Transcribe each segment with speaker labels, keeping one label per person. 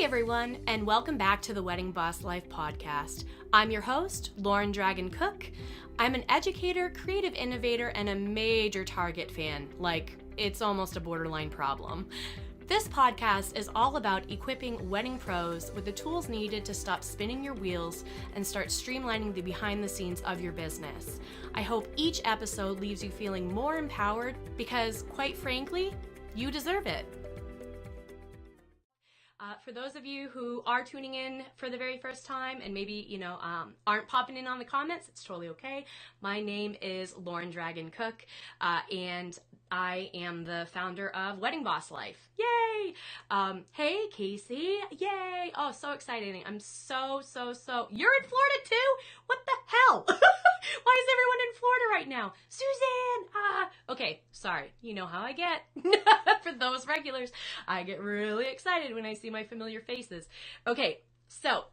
Speaker 1: everyone, and welcome back to the Wedding Boss Life podcast. I'm your host, Lauren Dragon Cook. I'm an educator, creative innovator, and a major Target fan. Like, it's almost a borderline problem. This podcast is all about equipping wedding pros with the tools needed to stop spinning your wheels and start streamlining the behind the scenes of your business. I hope each episode leaves you feeling more empowered because, quite frankly, you deserve it. For those of you who are tuning in for the very first time and maybe, aren't popping in on the comments, it's totally okay. My name is Lauren Dragon Cook, and I am the founder of Wedding Boss Life. Yay! Hey, Casey. Yay! Oh, so exciting. I'm so. You're in Florida too? What the hell? Why is everyone in Florida right now? Suzanne! Okay, sorry. You know how I get. For those regulars, I get really excited when I see my familiar faces. Okay, so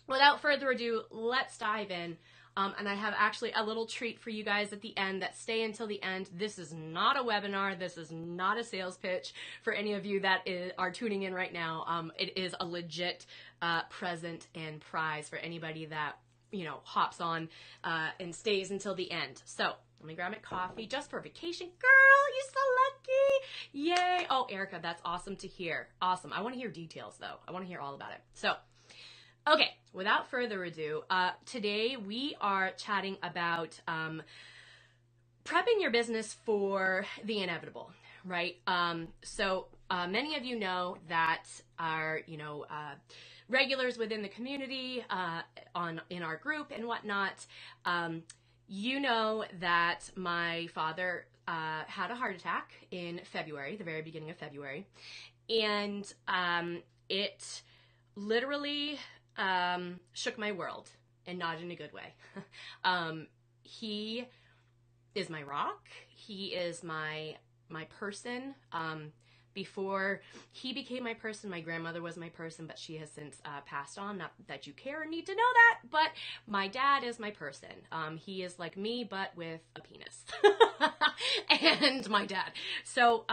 Speaker 1: without further ado, let's dive in. And I have actually a little treat for you guys at the end that stay until the end. This is not a webinar. This is not a sales pitch for any of you that are tuning in right now. It is a legit present and prize for anybody that hops on and stays until the end. So let me grab my coffee just for vacation. Girl, you're so lucky. Yay. Oh, Erica, that's awesome to hear. Awesome. I want to hear details though. I want to hear all about it. So, okay, without further ado, today we are chatting about prepping your business for the inevitable, right? So many of you know that are, regulars within the community, in our group and whatnot. You know that my father had a heart attack in February, the very beginning of February, and it literally shook my world, and not in a good way. He is my rock. He is my person. Before he became my person, my grandmother was my person, but she has since passed on. Not that you care or need to know that, but my dad is my person. He is like me, but with a penis. And my dad. So,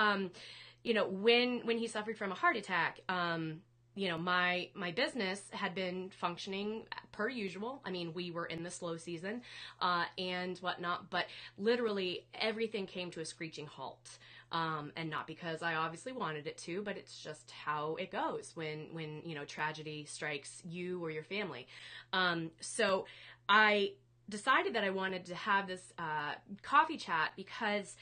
Speaker 1: when he suffered from a heart attack, my business had been functioning per usual. I mean, we were in the slow season and whatnot, but literally everything came to a screeching halt. And not because I obviously wanted it to, but it's just how it goes when tragedy strikes you or your family. So I decided that I wanted to have this coffee chat because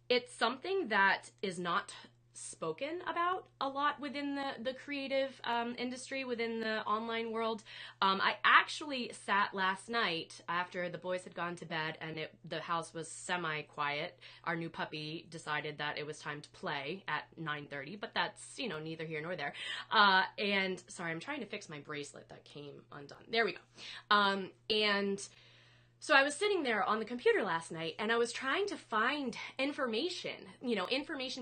Speaker 1: it's something that is not spoken about a lot within the creative industry, within the online world. I actually sat last night after the boys had gone to bed and the house was semi-quiet. Our new puppy decided that it was time to play at 9:30, but that's, neither here nor there. And sorry, I'm trying to fix my bracelet that came undone. There we go. And so I was sitting there on the computer last night and I was trying to find information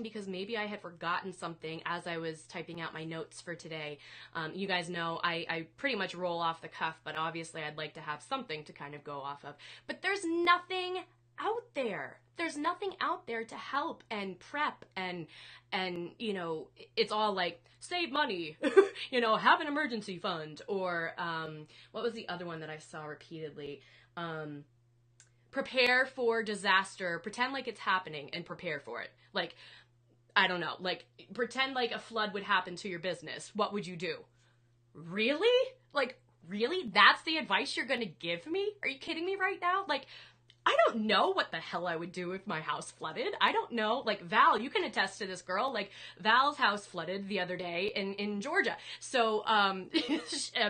Speaker 1: because maybe I had forgotten something as I was typing out my notes for today. You guys know I pretty much roll off the cuff, but obviously I'd like to have something to kind of go off of. But there's nothing out there. There's nothing out there to help and prep and it's all like save money, have an emergency fund, or what was the other one that I saw repeatedly? Prepare for disaster, pretend like it's happening and prepare for it. Like, I don't know, like pretend like a flood would happen to your business. What would you do? Really? Like, really? That's the advice you're gonna give me? Are you kidding me right now? Like, I don't know what the hell I would do if my house flooded. I don't know. Like, Val, you can attest to this, girl. Like, Val's house flooded the other day in Georgia. So, I'm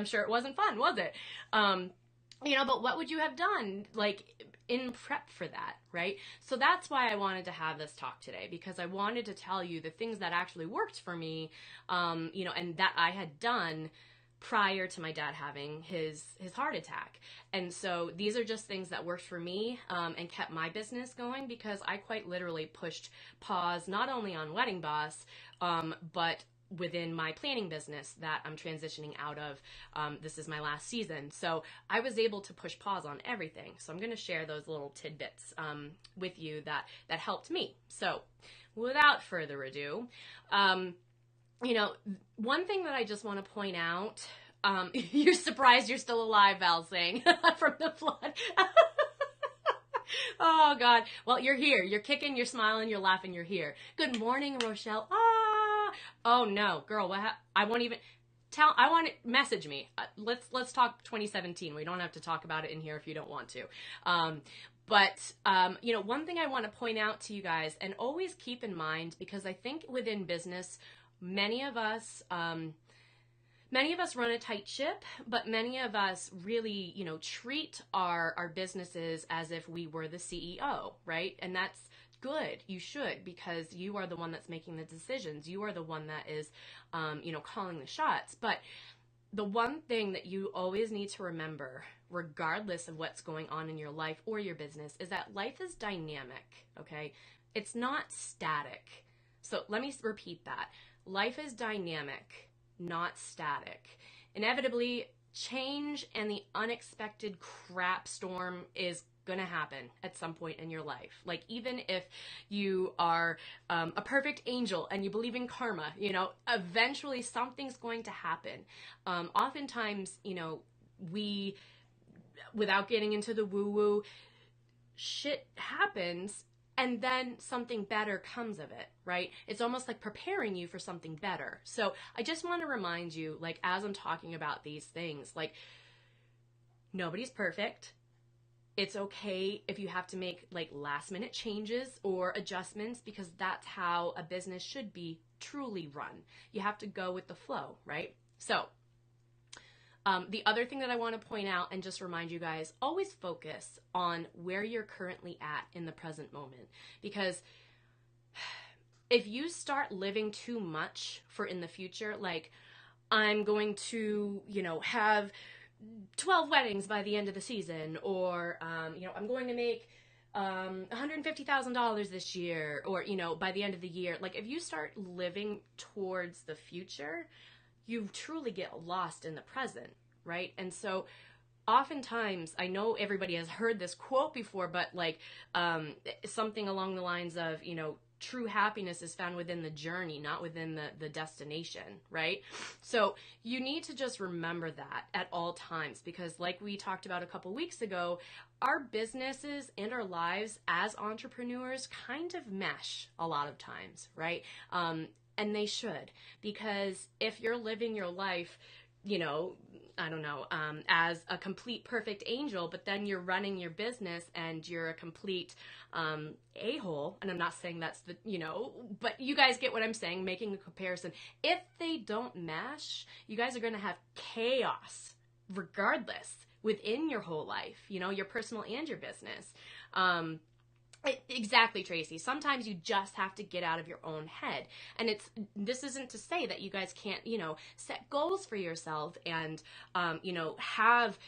Speaker 1: sure it wasn't fun, was it? But what would you have done, like, in prep for that, right? So that's why I wanted to have this talk today, because I wanted to tell you the things that actually worked for me, and that I had done prior to my dad having his heart attack. And so these are just things that worked for me and kept my business going, because I quite literally pushed pause not only on Wedding Boss, but within my planning business that I'm transitioning out of. This is my last season. So I was able to push pause on everything. So I'm going to share those little tidbits with you that helped me. So without further ado, you know, one thing that I just want to point out, you're surprised you're still alive, Val saying, from the flood. Oh, God. Well, you're here. You're kicking, you're smiling, you're laughing, you're here. Good morning, Rochelle. Ah! Oh, no. Girl, I won't even... message me. Let's talk 2017. We don't have to talk about it in here if you don't want to. But you know, one thing I want to point out to you guys, and always keep in mind, because I think within business, many of us run a tight ship, but many of us really, you know, treat our businesses as if we were the CEO, right? And that's good. You should, because you are the one that's making the decisions. You are the one that is, you know, calling the shots. But the one thing that you always need to remember, regardless of what's going on in your life or your business, is that life is dynamic, okay? It's not static. So let me repeat that. Life is dynamic, not static. Inevitably, change and the unexpected crap storm is going to happen at some point in your life. Like, even if you are a perfect angel and you believe in karma, you know, eventually something's going to happen. Oftentimes, you know, without getting into the woo-woo, shit happens and then something better comes of it, right? It's almost like preparing you for something better. So I just want to remind you, like, as I'm talking about these things, like, nobody's perfect. It's okay if you have to make like last minute changes or adjustments, because that's how a business should be truly run. You have to go with the flow, right? So the other thing that I want to point out and just remind you guys, always focus on where you're currently at in the present moment. Because if you start living too much for in the future, like, I'm going to, you know, have 12 weddings by the end of the season, or, you know, I'm going to make $150,000 this year, or, you know, by the end of the year. Like, if you start living towards the future, you truly get lost in the present, right? And so oftentimes, I know everybody has heard this quote before, but like something along the lines of, you know, true happiness is found within the journey, not within the destination, right? So you need to just remember that at all times, because like we talked about a couple weeks ago, our businesses and our lives as entrepreneurs kind of mesh a lot of times, right? And they should, because if you're living your life, you know, I don't know, as a complete perfect angel, but then you're running your business and you're a complete a-hole, and I'm not saying that's the, you know, but you guys get what I'm saying, making a comparison. If they don't mesh, you guys are going to have chaos regardless within your whole life, you know, your personal and your business. Exactly, Tracy. Sometimes you just have to get out of your own head. And this isn't to say that you guys can't, you know, set goals for yourself and, you know, have,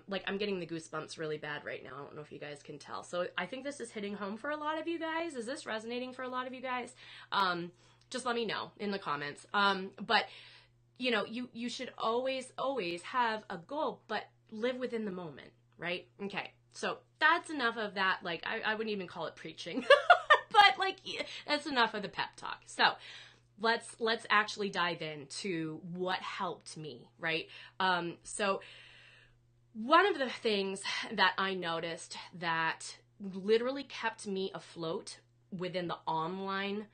Speaker 1: like, I'm getting the goosebumps really bad right now. I don't know if you guys can tell. So I think this is hitting home for a lot of you guys. Is this resonating for a lot of you guys? Just let me know in the comments. But, you know, you should always have a goal, but live within the moment, right? Okay. So that's enough of that. Like, I wouldn't even call it preaching, but like, that's enough of the pep talk. So let's actually dive into what helped me, right? So one of the things that I noticed that literally kept me afloat within the online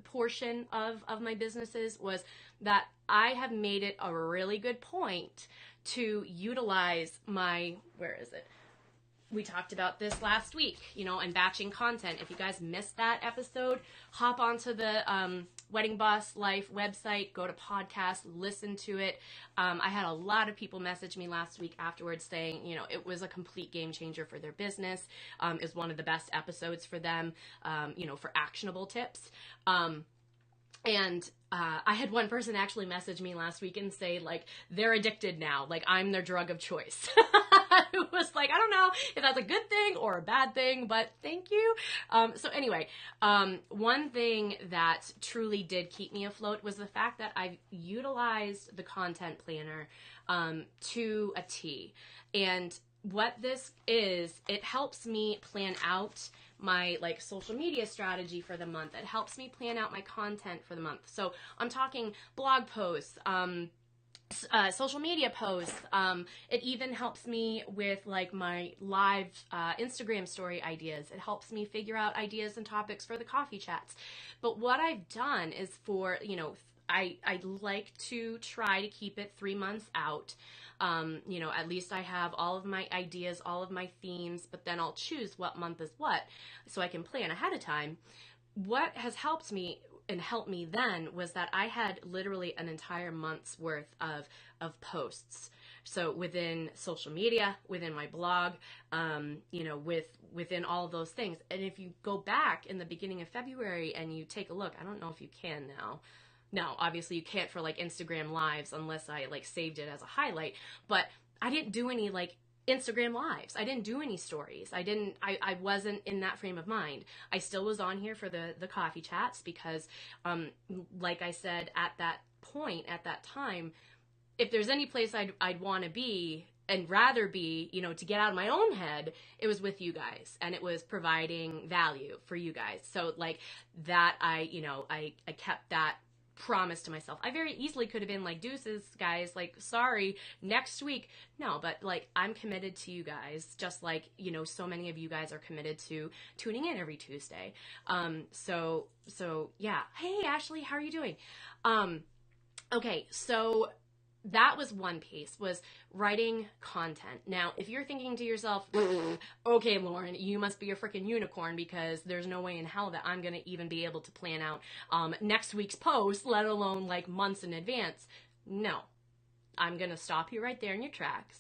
Speaker 1: portion of my businesses was that I have made it a really good point to utilize my, where is it? We talked about this last week, you know, and batching content. If you guys missed that episode, hop onto the Wedding Boss Life website, go to podcast, listen to it. I had a lot of people message me last week afterwards saying, you know, it was a complete game changer for their business. It was one of the best episodes for them, you know, for actionable tips. And I had one person actually message me last week and say, like, they're addicted now. Like, I'm their drug of choice. It was like, I don't know if that's a good thing or a bad thing, but thank you. So anyway, one thing that truly did keep me afloat was the fact that I've utilized the content planner to a T. And what this is, it helps me plan out my like social media strategy for the month. It helps me plan out my content for the month. So I'm talking blog posts, social media posts. It even helps me with like my live Instagram story ideas. It helps me figure out ideas and topics for the coffee chats. But what I've done is for, I like to try to keep it 3 months out. At least I have all of my ideas, all of my themes, but then I'll choose what month is what so I can plan ahead of time. What has helped me and helped me then was that I had literally an entire month's worth of posts. So within social media, within my blog, within all of those things. And if you go back in the beginning of February and you take a look, I don't know if you can now. No, obviously you can't for like Instagram lives unless I like saved it as a highlight, but I didn't do any like Instagram lives. I didn't do any stories. I wasn't in that frame of mind. I still was on here for the coffee chats because, like I said, at that point, at that time, if there's any place I'd want to be and rather be, to get out of my own head, it was with you guys and it was providing value for you guys. So like that, I kept that promise to myself. I very easily could have been like, deuces guys, like sorry, next week. No, but like I'm committed to you guys, just like so many of you guys are committed to tuning in every Tuesday. So yeah. Hey Ashley, how are you doing? Okay, so that was one piece, was writing content. Now, if you're thinking to yourself, okay, Lauren, you must be a freaking unicorn because there's no way in hell that I'm going to even be able to plan out next week's post, let alone like months in advance. No, I'm going to stop you right there in your tracks.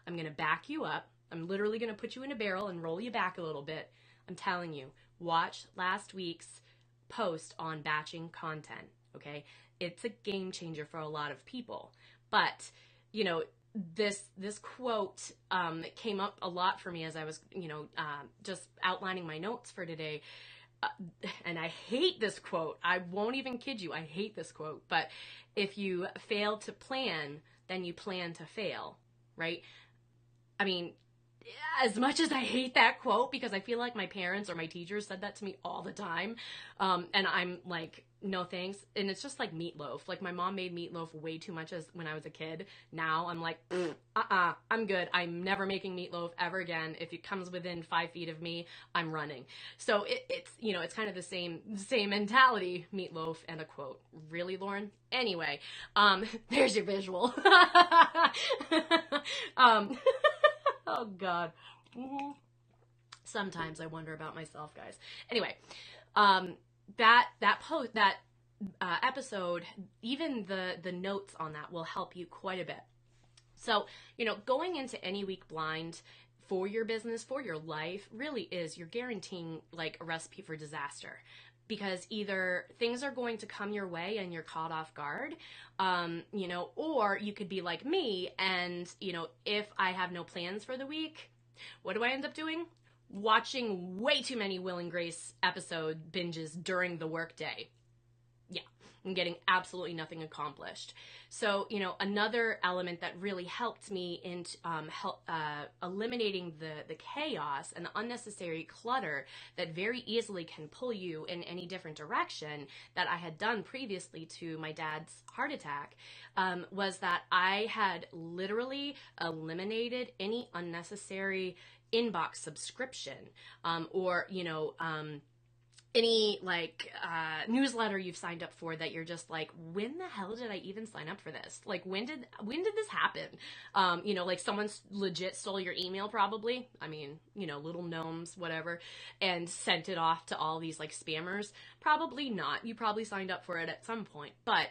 Speaker 1: I'm going to back you up. I'm literally going to put you in a barrel and roll you back a little bit. I'm telling you, watch last week's post on batching content, okay? It's a game changer for a lot of people. But, this quote came up a lot for me as I was, just outlining my notes for today. And I hate this quote. I won't even kid you. I hate this quote. But if you fail to plan, then you plan to fail, right? I mean, as much as I hate that quote because I feel like my parents or my teachers said that to me all the time, and I'm like, no thanks. And it's just like meatloaf. Like my mom made meatloaf way too much as when I was a kid. Now I'm like, I'm good. I'm never making meatloaf ever again. If it comes within 5 feet of me, I'm running. So it's it's kind of the same mentality, meatloaf and a quote. Really, Lauren? Anyway, there's your visual. Oh God. Mm-hmm. Sometimes I wonder about myself, guys. Anyway, that episode, even the notes on that will help you quite a bit. So, going into any week blind for your business, for your life, really is, you're guaranteeing like a recipe for disaster. Because either things are going to come your way and you're caught off guard, or you could be like me and, if I have no plans for the week, what do I end up doing? Watching way too many Will and Grace episode binges during the workday. Yeah, I'm getting absolutely nothing accomplished. So, another element that really helped me in eliminating the chaos and the unnecessary clutter that very easily can pull you in any different direction that I had done previously to my dad's heart attack, was that I had literally eliminated any unnecessary inbox subscription, or any like newsletter you've signed up for that you're just like, when the hell did I even sign up for this? Like when did this happen? Like someone legit stole your email probably. I mean, little gnomes, whatever, and sent it off to all these like spammers. Probably not. You probably signed up for it at some point, but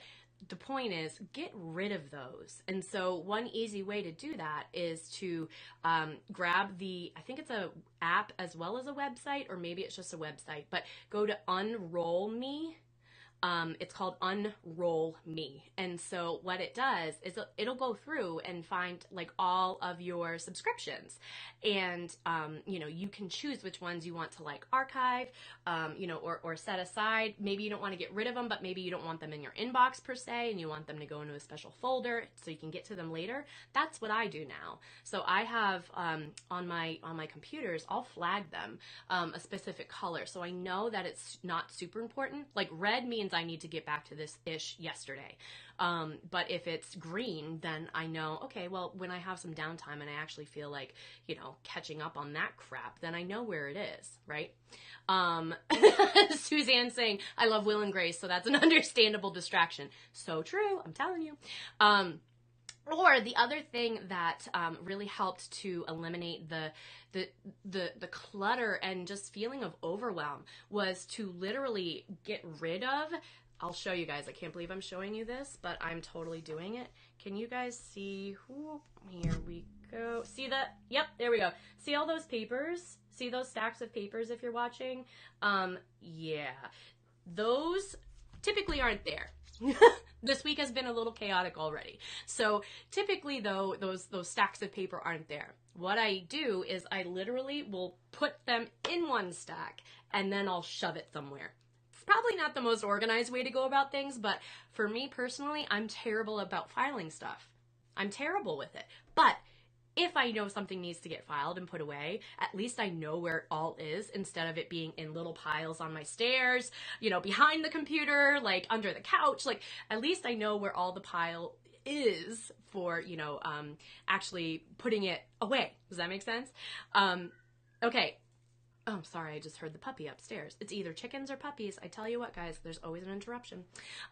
Speaker 1: the point is, get rid of those. And so one easy way to do that is to grab I think it's a app as well as a website, or maybe it's just a website, but go to Unroll Me. It's called Unroll Me. And so what it does is it'll go through and find like all of your subscriptions. And, you can choose which ones you want to like archive, or set aside. Maybe you don't want to get rid of them, but maybe you don't want them in your inbox per se, and you want them to go into a special folder so you can get to them later. That's what I do now. So I have, on my computers, I'll flag them, a specific color. So I know that it's not super important. Like red means I need to get back to this ish yesterday. But if it's green, then I know, okay, well, when I have some downtime and I actually feel like, catching up on that crap, then I know where it is, right? Suzanne saying, I love Will and Grace, so that's an understandable distraction. So true, I'm telling you. Or the other thing that really helped to eliminate the clutter and just feeling of overwhelm was to literally get rid of. I'll show you guys. I can't believe I'm showing you this, but I'm totally doing it. Can you guys see? Here we go. See that? Yep, there we go. See all those papers? See those stacks of papers if you're watching? Yeah. Those typically aren't there. This week has been a little chaotic already. So typically though, those stacks of paper aren't there. What I do is I literally will put them in one stack and then I'll shove it somewhere. It's probably not the most organized way to go about things, but for me personally, I'm terrible about filing stuff. I'm terrible with it. But if I know something needs to get filed and put away, at least I know where it all is instead of it being in little piles on my stairs, behind the computer, like under the couch. Like at least I know where all the pile is for, actually putting it away. Does that make sense? Okay. Oh, I'm sorry. I just heard the puppy upstairs. It's either chickens or puppies. I tell you what, guys, there's always an interruption.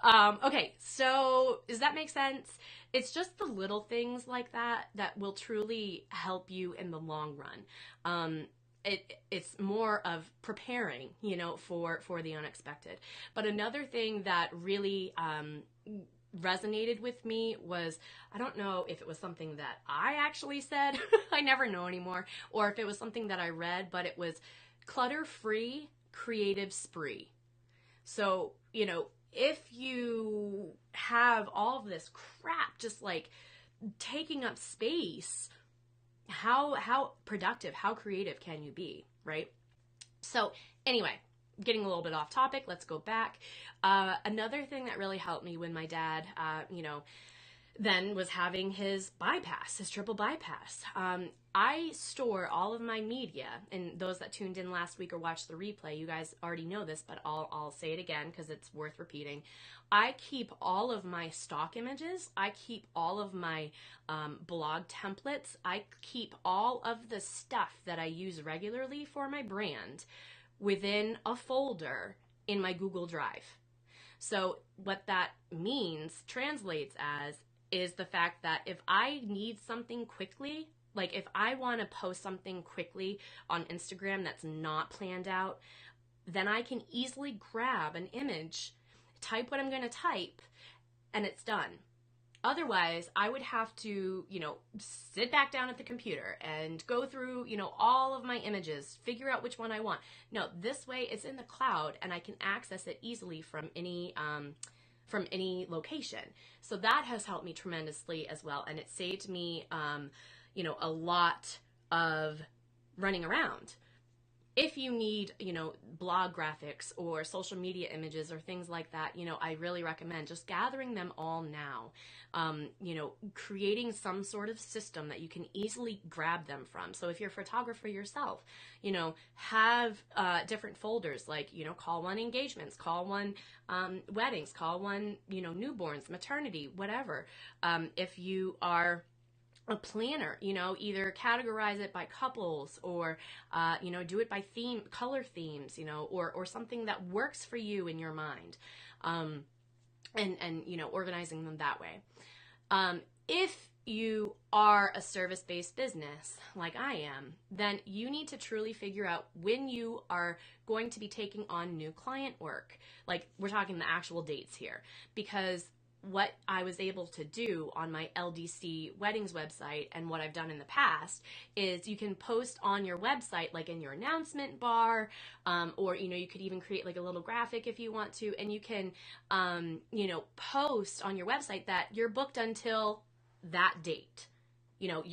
Speaker 1: Okay, so does that make sense? It's just the little things like that that will truly help you in the long run. It's more of preparing, for the unexpected. But another thing that really resonated with me was, I don't know if it was something that I actually said, I never know anymore, or if it was something that I read, but it was clutter-free creative spree. So, if you have all of this crap just like taking up space, how productive, how creative can you be, right? So anyway, getting a little bit off topic, let's go back. Another thing that really helped me when my dad, then was having his triple bypass. I store all of my media, and those that tuned in last week or watched the replay, you guys already know this, but I'll say it again because it's worth repeating. I keep all of my stock images. I keep all of my blog templates. I keep all of the stuff that I use regularly for my brand within a folder in my Google Drive. So what that translates as, is the fact that if I need something quickly, like if I want to post something quickly on Instagram that's not planned out, then I can easily grab an image, type what I'm going to type, and it's done. Otherwise, I would have to, sit back down at the computer and go through, all of my images, figure out which one I want. No, this way it's in the cloud and I can access it easily from any location. So that has helped me tremendously as well. And it saved me, a lot of running around. If you need, blog graphics or social media images or things like that, I really recommend just gathering them all now. Creating some sort of system that you can easily grab them from. So if you're a photographer yourself, have different folders, like, call one engagements, call one weddings, call one, newborns, maternity, whatever. If you are a planner, either categorize it by couples or, do it by color themes, or something that works for you in your mind, and organizing them that way. If you are a service-based business like I am, then you need to truly figure out when you are going to be taking on new client work. Like, we're talking the actual dates here, because what I was able to do on my LDC weddings website and what I've done in the past is you can post on your website, like in your announcement bar, or, you could even create like a little graphic if you want to, and you can, post on your website that you're booked until that date.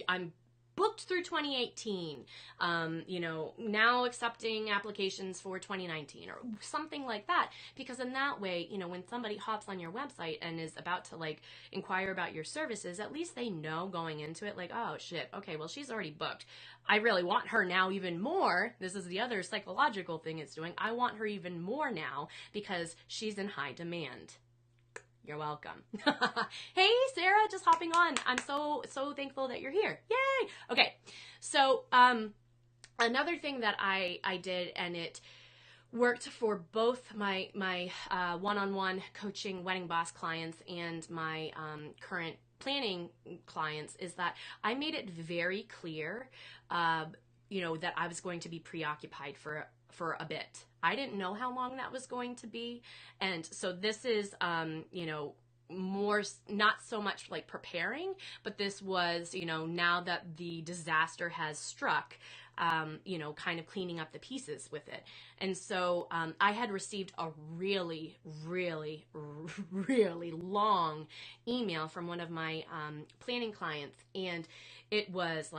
Speaker 1: I'm booked through 2018, now accepting applications for 2019 or something like that. Because in that way, when somebody hops on your website and is about to like inquire about your services, at least they know going into it, like, oh shit, okay, well, she's already booked. I really want her now even more. This is the other psychological thing it's doing. I want her even more now because she's in high demand. You're welcome. Hey, Sarah, just hopping on. I'm so thankful that you're here. Yay! Okay, so another thing that I did, and it worked for both my one-on-one coaching wedding boss clients and my current planning clients, is that I made it very clear, that I was going to be preoccupied for a bit. I didn't know how long that was going to be. And so this is, more, not so much like preparing, but this was, now that the disaster has struck, kind of cleaning up the pieces with it. And so I had received a really, really, really long email from one of my planning clients. And it was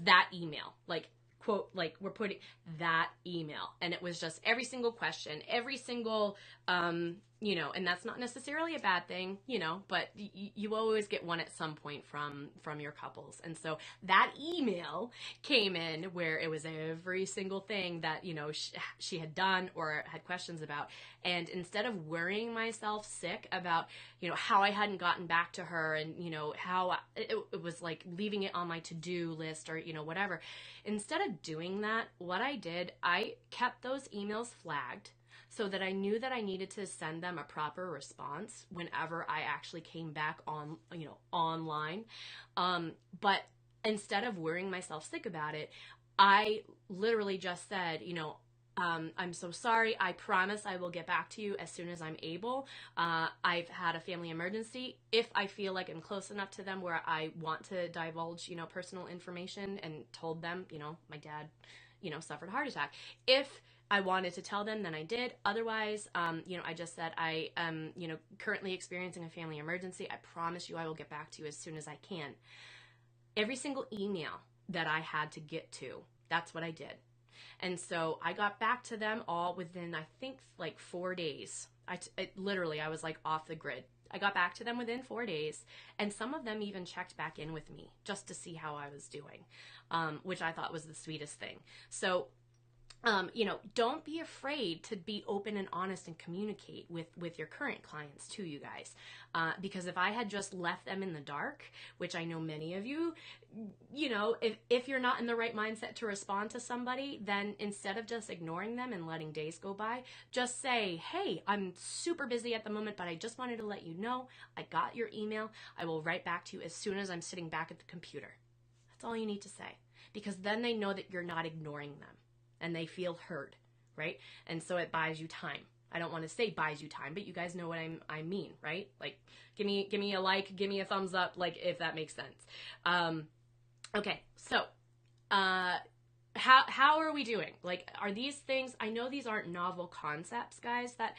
Speaker 1: that email, like, quote, like, we're putting that email, and it was just every single question, every single, and that's not necessarily a bad thing, but you always get one at some point from your couples. And so that email came in where it was every single thing that, she had done or had questions about. And instead of worrying myself sick about, how I hadn't gotten back to her and, how it was like leaving it on my to-do list or, whatever, instead of doing that, what I did, I kept those emails flagged so that I knew that I needed to send them a proper response whenever I actually came back on, online. But instead of worrying myself sick about it, I literally just said, I'm so sorry. I promise I will get back to you as soon as I'm able. I've had a family emergency. If I feel like I'm close enough to them where I want to divulge, personal information, and told them, my dad, suffered a heart attack. If I wanted to tell them, then I did. Otherwise, I just said I am, currently experiencing a family emergency. I promise you I will get back to you as soon as I can. Every single email that I had to get to, that's what I did. And so I got back to them all within, I think, like 4 days. Literally, I was like off the grid. I got back to them within 4 days, and some of them even checked back in with me just to see how I was doing, which I thought was the sweetest thing. So don't be afraid to be open and honest and communicate with your current clients too, you guys. Because if I had just left them in the dark, which I know many of you, if you're not in the right mindset to respond to somebody, then instead of just ignoring them and letting days go by, just say, hey, I'm super busy at the moment, but I just wanted to let you know I got your email. I will write back to you as soon as I'm sitting back at the computer. That's all you need to say, because then they know that you're not ignoring them. And they feel heard, right? And so it buys you time. I don't want to say buys you time, but you guys know what I mean, right? Like, give me a like, give me a thumbs up, like, if that makes sense. Okay, so how are we doing? Like, are these things? I know these aren't novel concepts, guys, that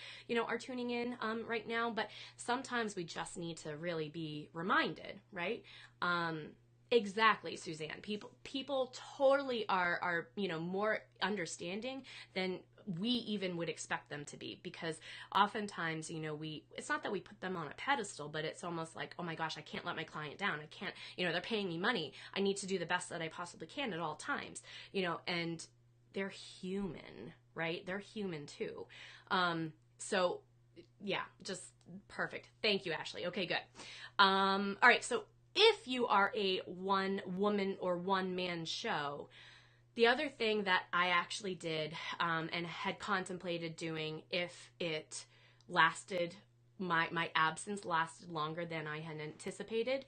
Speaker 1: are tuning in right now, but sometimes we just need to really be reminded, right? Exactly, Suzanne. People totally are more understanding than we even would expect them to be, because oftentimes, it's not that we put them on a pedestal, but it's almost like, oh my gosh, I can't let my client down. I can't, they're paying me money. I need to do the best that I possibly can at all times, and they're human, right? They're human too. So yeah, just perfect. Thank you, Ashley. Okay, good. All right. So if you are a one woman or one man show, the other thing that I actually did and had contemplated doing, if it lasted, my absence lasted longer than I had anticipated,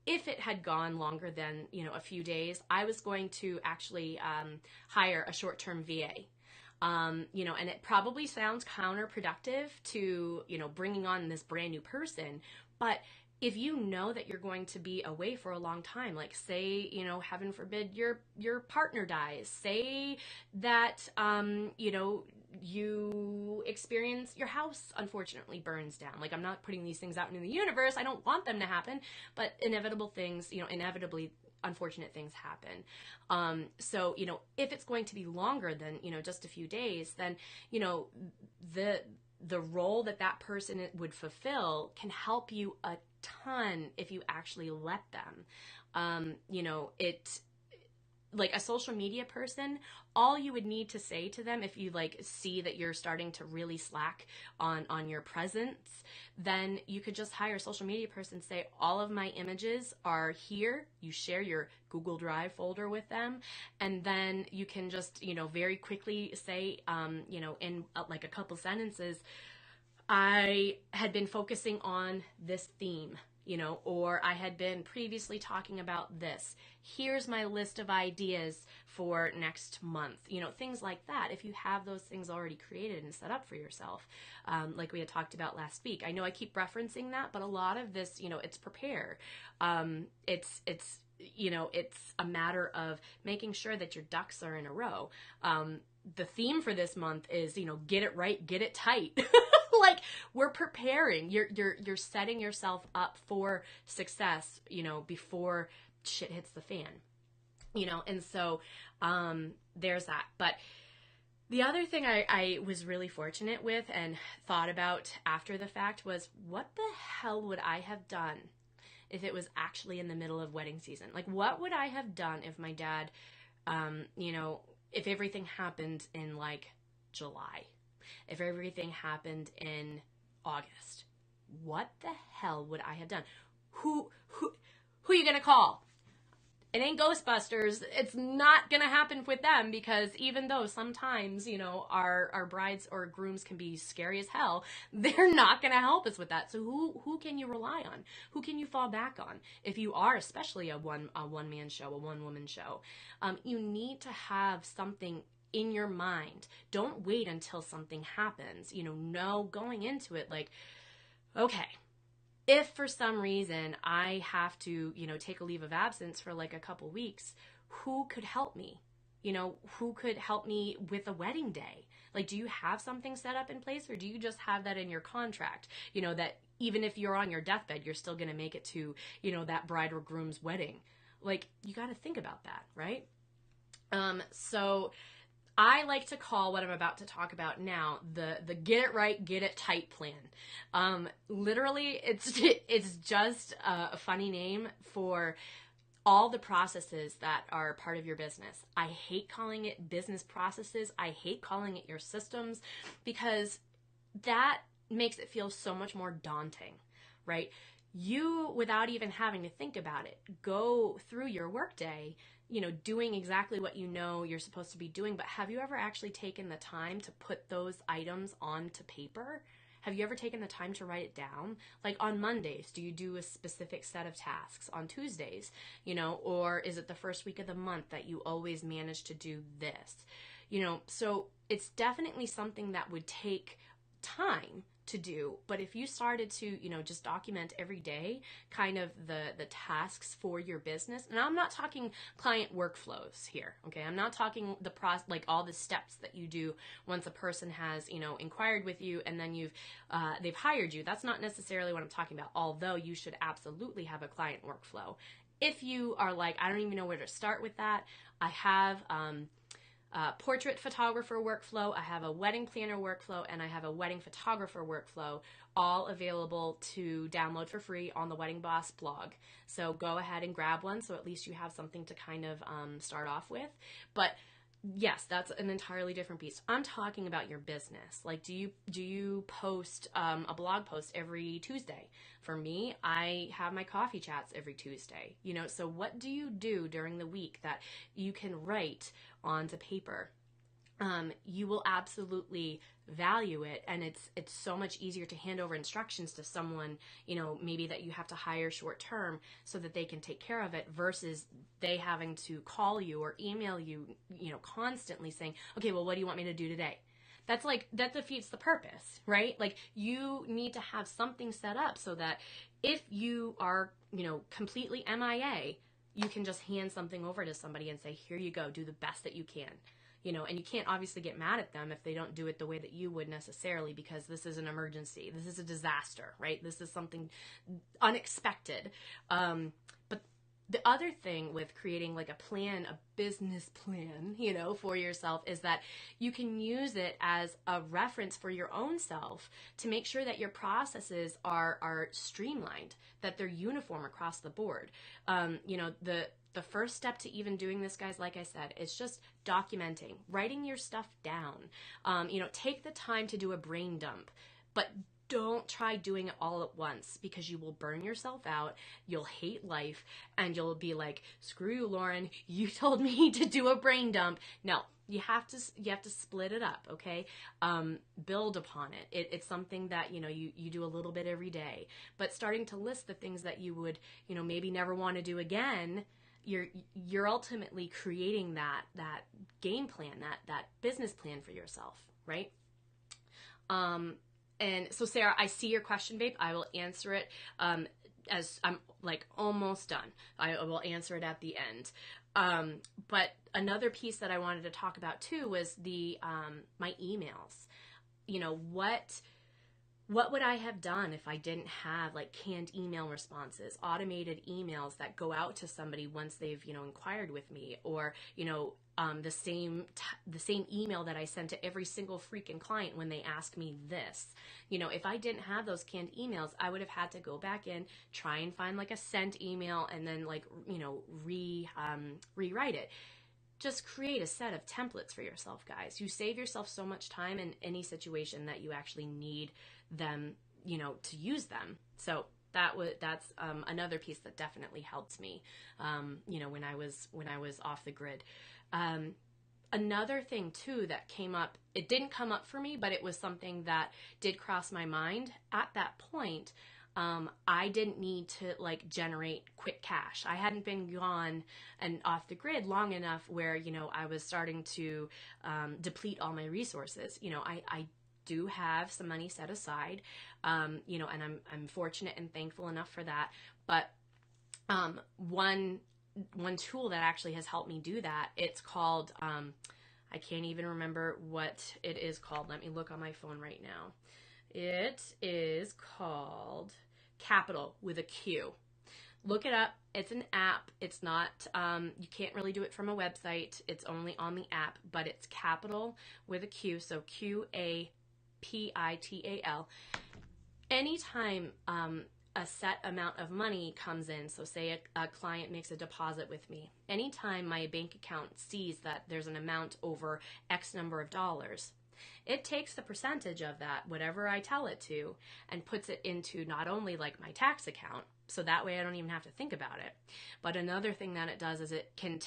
Speaker 1: if it had gone longer than, a few days, I was going to actually hire a short-term VA. You know, and it probably sounds counterproductive to, you know, bringing on this brand new person, but if you know that you're going to be away for a long time, like say, you know, heaven forbid your partner dies, say that, you know, you experience your house unfortunately burns down. Like, I'm not putting these things out into the universe. I don't want them to happen, but inevitable things, you know, inevitably unfortunate things happen. So, you know, if it's going to be longer than, you know, just a few days, then, you know, the role that that person would fulfill can help you a ton if you actually let them. You know, like a social media person, all you would need to say to them if you like see that you're starting to really slack on your presence, then you could just hire a social media person, say all of my images are here, you share your Google Drive folder with them, and then you can just, you know, very quickly say, you know, in like a couple sentences, I had been focusing on this theme, you know, or I had been previously talking about this. Here's my list of ideas for next month, you know, things like that. If you have those things already created and set up for yourself, like we had talked about last week. I know I keep referencing that, but a lot of this, you know, it's prepare. It's you know, it's a matter of making sure that your ducks are in a row. The theme for this month is, you know, get it right, get it tight. Like, we're preparing. You're setting yourself up for success, you know, before shit hits the fan, you know. And so there's that. But the other thing I was really fortunate with and thought about after the fact was, what the hell would I have done if it was actually in the middle of wedding season? Like, what would I have done if my dad, you know, if everything happened in like July? If everything happened in August, what the hell would I have done? Who are you gonna call? It ain't Ghostbusters. It's not gonna happen with them, because even though sometimes, you know, our brides or grooms can be scary as hell, they're not gonna help us with that. So who can you rely on? Who can you fall back on if you are, especially a one man show, a one woman show? You need to have something in your mind. Don't wait until something happens. You know going into it, like, okay, if for some reason I have to, you know, take a leave of absence for like a couple weeks, who could help me? You know, who could help me with a wedding day? Like, do you have something set up in place, or do you just have that in your contract? You know, that even if you're on your deathbed, you're still going to make it to, you know, that bride or groom's wedding. Like, you got to think about that, right? So I like to call what I'm about to talk about now the get it right, get it tight plan. Literally, it's just a funny name for all the processes that are part of your business. I hate calling it business processes. I hate calling it your systems, because that makes it feel so much more daunting, right? You, without even having to think about it, go through your workday, you know, doing exactly what you know you're supposed to be doing. But have you ever actually taken the time to put those items onto paper? Have you ever taken the time to write it down? Like, on Mondays, do you do a specific set of tasks? On Tuesdays, you know, or is it the first week of the month that you always manage to do this? You know, so it's definitely something that would take time to do. But if you started to, you know, just document every day kind of the tasks for your business, and I'm not talking client workflows here, okay? I'm not talking the process, like all the steps that you do once a person has, you know, inquired with you and then they've hired you. That's not necessarily what I'm talking about, although you should absolutely have a client workflow. If you are like, I don't even know where to start with that, I have portrait photographer workflow, I have a wedding planner workflow, and I have a wedding photographer workflow, all available to download for free on the Wedding Boss blog. So go ahead and grab one, so at least you have something to kind of start off with. But yes, that's an entirely different beast. I'm talking about your business. Like, do you post a blog post every Tuesday? For me, I have my coffee chats every Tuesday. You know, so what do you do during the week that you can write onto paper? you will absolutely value it, and it's so much easier to hand over instructions to someone, maybe that you have to hire short term so that they can take care of it, versus they having to call you or email you, constantly saying, okay, well, what do you want me to do today? That defeats the purpose, right? Like, you need to have something set up so that if you are, completely MIA, you can just hand something over to somebody and say, here you go, do the best that you can. And you can't obviously get mad at them if they don't do it the way that you would necessarily, because this is an emergency. This is a disaster, right? This is something unexpected. But the other thing with creating like a business plan, for yourself, is that you can use it as a reference for your own self to make sure that your processes are streamlined, that they're uniform across the board. The first step to even doing this, guys, like I said, is just documenting, writing your stuff down. Take the time to do a brain dump, but don't try doing it all at once, because you will burn yourself out, you'll hate life, and you'll be like, screw you, Lauren, you told me to do a brain dump. No, you have to split it up, okay? Build upon it. It's something that, you do a little bit every day, but starting to list the things that you would, maybe never want to do again, you're ultimately creating that game plan, that business plan for yourself, right? And so, Sarah, I see your question, babe. I will answer it as I'm like almost done. I will answer it at the end. But another piece that I wanted to talk about too was my emails. What would I have done if I didn't have like canned email responses, automated emails that go out to somebody once they've, inquired with me, or, the same email that I sent to every single freaking client when they ask me this. If I didn't have those canned emails, I would have had to go back in, try and find like a sent email, and then like, rewrite it. Just create a set of templates for yourself, guys. You save yourself so much time in any situation that you actually need them, to use them. So that's another piece that definitely helped me, when I was off the grid. Another thing too that came up, it didn't come up for me, but it was something that did cross my mind at that point. I didn't need to like generate quick cash. I hadn't been gone and off the grid long enough where, I was starting to deplete all my resources. I do have some money set aside, and I'm fortunate and thankful enough for that. But one tool that actually has helped me do that, it's called, I can't even remember what it is called. Let me look on my phone right now. It is called Capital with a Q. Look it up. It's an app. It's not, you can't really do it from a website. It's only on the app, but it's Capital with a Q. So QAPITAL. Anytime a set amount of money comes in, so say a client makes a deposit with me, anytime my bank account sees that there's an amount over X number of dollars, it takes the percentage of that, whatever I tell it to, and puts it into not only like my tax account, so that way I don't even have to think about it, but another thing that it does is it can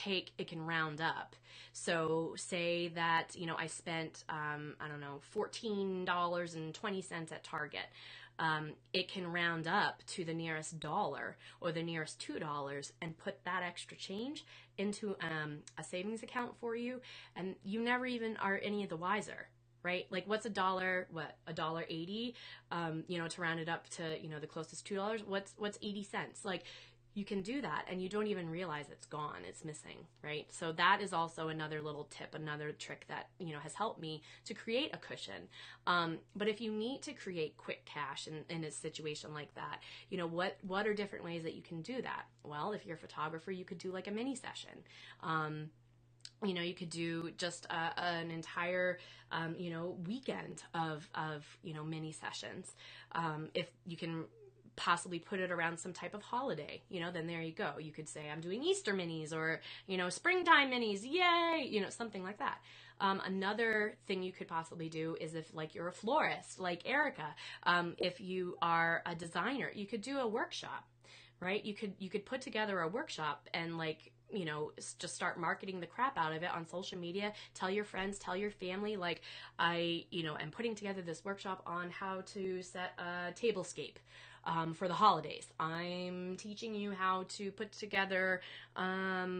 Speaker 1: round up. So say that, I spent, $14.20 at Target. It can round up to the nearest dollar or the nearest $2 and put that extra change into a savings account for you, and you never even are any of the wiser, right? Like, what's $1? What, $1.80? To round it up to, the closest $2. What's 80 cents? Like, you can do that and you don't even realize it's gone, it's missing, right? So that is also another little tip, another trick that, has helped me to create a cushion. But if you need to create quick cash in a situation like that, what are different ways that you can do that? Well, if you're a photographer, you could do like a mini session. You could do just an entire, weekend of mini sessions. If you can possibly put it around some type of holiday, then there you go. You could say, I'm doing Easter minis, or, springtime minis, yay, something like that. Another thing you could possibly do is if like you're a florist, like Erica, if you are a designer, you could do a workshop, right? You could put together a workshop and like just start marketing the crap out of it on social media. Tell your friends, tell your family, like, I, am putting together this workshop on how to set a tablescape for the holidays. I'm teaching you how to put together, how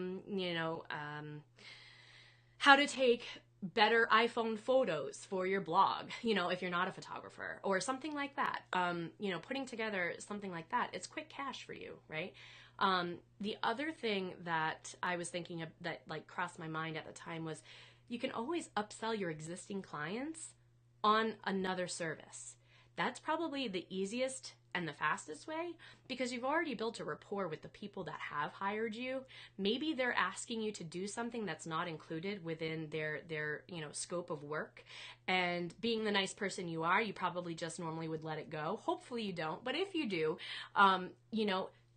Speaker 1: to take better iPhone photos for your blog, if you're not a photographer or something like that. Putting together something like that, it's quick cash for you, right? The other thing that I was thinking of that like crossed my mind at the time was you can always upsell your existing clients on another service. That's probably the easiest and the fastest way because you've already built a rapport with the people that have hired you. Maybe they're asking you to do something that's not included within their scope of work. And being the nice person you are, you probably just normally would let it go. Hopefully you don't. But if you do,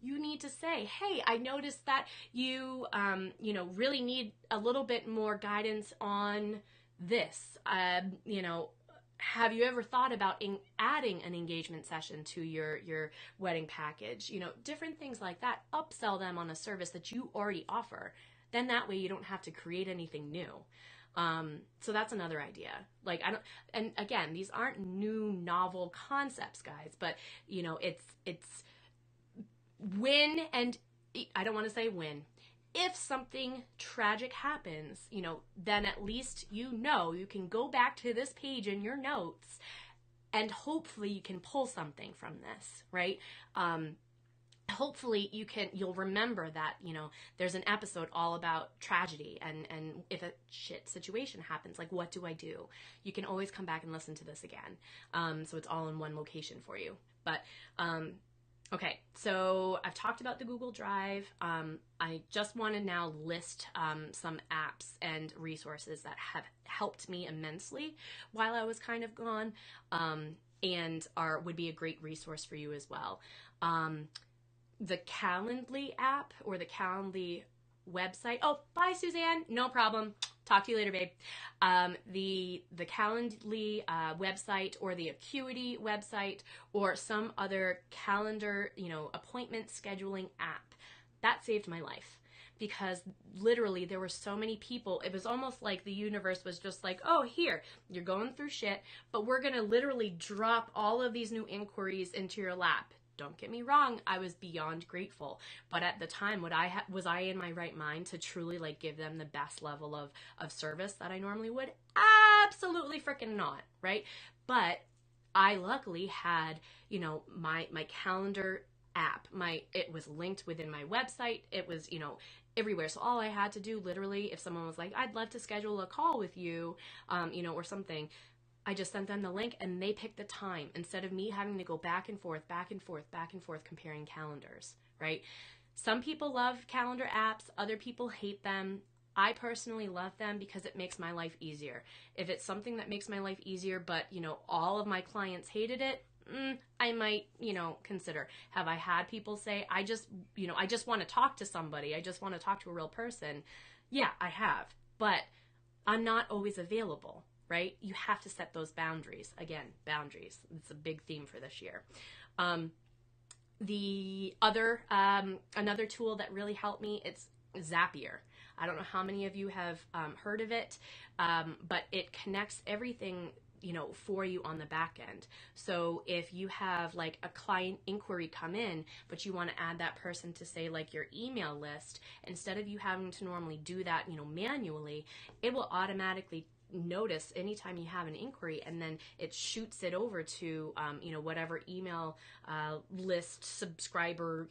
Speaker 1: you need to say, hey, I noticed that you, really need a little bit more guidance on this. Have you ever thought about adding an engagement session to your wedding package? Different things like that. Upsell them on a service that you already offer. Then that way you don't have to create anything new. So that's another idea. Like, and again, these aren't new novel concepts, guys, but it's when, and I don't want to say when, if something tragic happens, then at least you can go back to this page in your notes and hopefully you can pull something from this, right? Hopefully you'll remember that, there's an episode all about tragedy and if a shit situation happens, like what do I do? You can always come back and listen to this again. So it's all in one location for you. But, okay, so I've talked about the Google Drive. I just want to now list some apps and resources that have helped me immensely while I was kind of gone, and would be a great resource for you as well. The Calendly app or the Calendly website. Oh, bye, Suzanne. No problem. Talk to you later, babe. The Calendly website or the Acuity website or some other calendar, appointment scheduling app. That saved my life because literally there were so many people. It was almost like the universe was just like, oh, here, you're going through shit, but we're going to literally drop all of these new inquiries into your lap. Don't get me wrong, I was beyond grateful. But at the time, was I in my right mind to truly like give them the best level of service that I normally would? Absolutely freaking not, right? But I luckily had, my calendar app. It was linked within my website. It was, everywhere. So all I had to do literally, if someone was like, I'd love to schedule a call with you, or something, I just sent them the link and they picked the time instead of me having to go back and forth comparing calendars, right? Some people love calendar apps. Other people hate them. I personally love them because it makes my life easier. If it's something that makes my life easier, but, all of my clients hated it, I might, consider. Have I had people say, I just want to talk to somebody. I just want to talk to a real person. Yeah, I have, but I'm not always available. Right? You have to set those boundaries. Again, boundaries. It's a big theme for this year. The other, another tool that really helped me, it's Zapier. I don't know how many of you have heard of it, but it connects everything, for you on the back end. So if you have like a client inquiry come in, but you want to add that person to say like your email list, instead of you having to normally do that, manually, it will automatically notice anytime you have an inquiry and then it shoots it over to whatever email list subscriber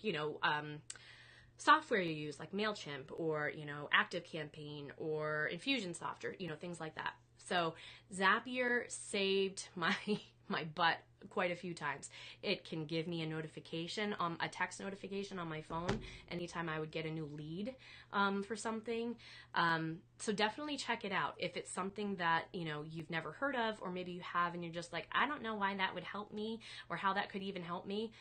Speaker 1: software you use, like MailChimp or ActiveCampaign or Infusionsoft or things like that. So Zapier saved my butt quite a few times. It can give me a notification, a text notification on my phone anytime I would get a new lead for something. So definitely check it out. If it's something that, you've never heard of, or maybe you have and you're just like, I don't know why that would help me or how that could even help me.